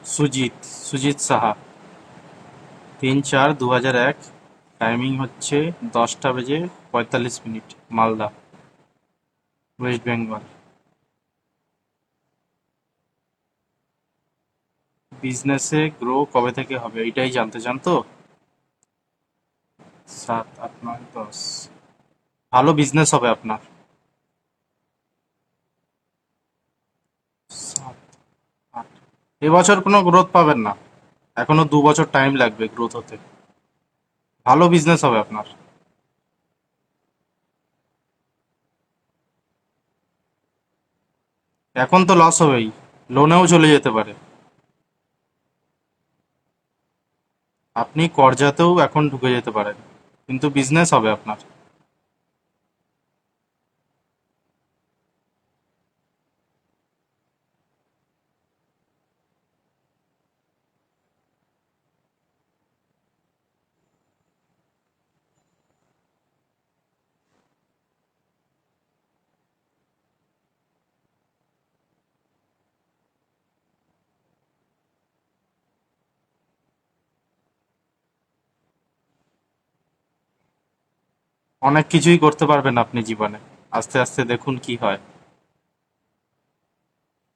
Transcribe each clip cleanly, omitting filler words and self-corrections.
Sujit Sujit Saha. 3/4/2001। Timing হচ্ছে 10টা বেজে 45 মিনিট। মালদা, ওয়েস্ট বেঙ্গল। বিজনেসে গ্রো কবে থেকে হবে এটাই জানতে চান তো? 7, 8, 9, 10। ভালো বিজনেস হবে আপনার। 7, 8। এবছর কোনো গ্রোথ পাবেন না, এখনো 2 বছর টাইম লাগবে গ্রোথ হতে। ভালো বিজনেস হবে আপনার। এখন তো লস হবেই, লোনেও চলে যেতে পারে। আপনি কর্জাতেও এখন ঢুকে যেতে পারেন, কিন্তু বিজনেস হবে আপনার। অনেক কিছুই করতে পারবেন আপনি জীবনে, আস্তে আস্তে দেখুন কি হয়।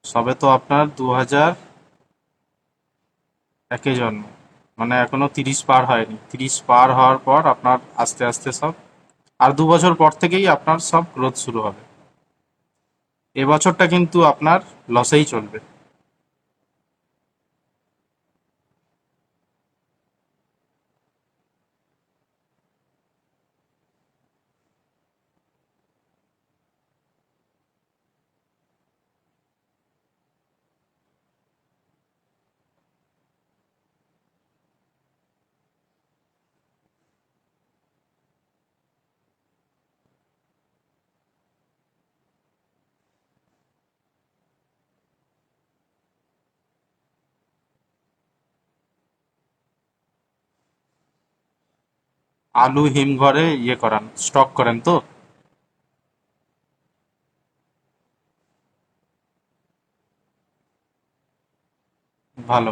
সবে তো আপনার 2001-এ জন্ম, মানে এখনো 30 পার হয়নি। 30 পার হওয়ার পর আপনার আস্তে আস্তে সব, আর 2 বছর পর থেকেই আপনার সব গ্রোথ শুরু হবে। এবছরটা কিন্তু আপনার লসেই চলবে। আলু হিমঘরে ইয়ে করান, স্টক করেন তো? ভালো।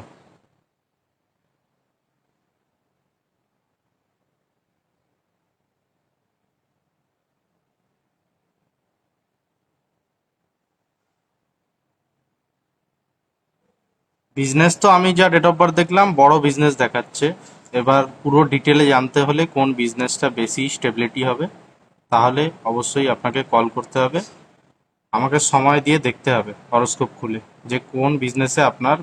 বিজনেস তো আমি যা ডেট অফ বার্থ দেখলাম বড় বিজনেস দেখাচ্ছে। এবার পুরো ডিটেলে জানতে হলে কোন বিজনেসটা বেশি স্টেবিলিটি হবে, তাহলে অবশ্যই আপনাকে কল করতে হবে। আমাকে সময় দিয়ে দেখতে হবে হরোস্কোপ খুলে যে কোন বিজনেসে আপনার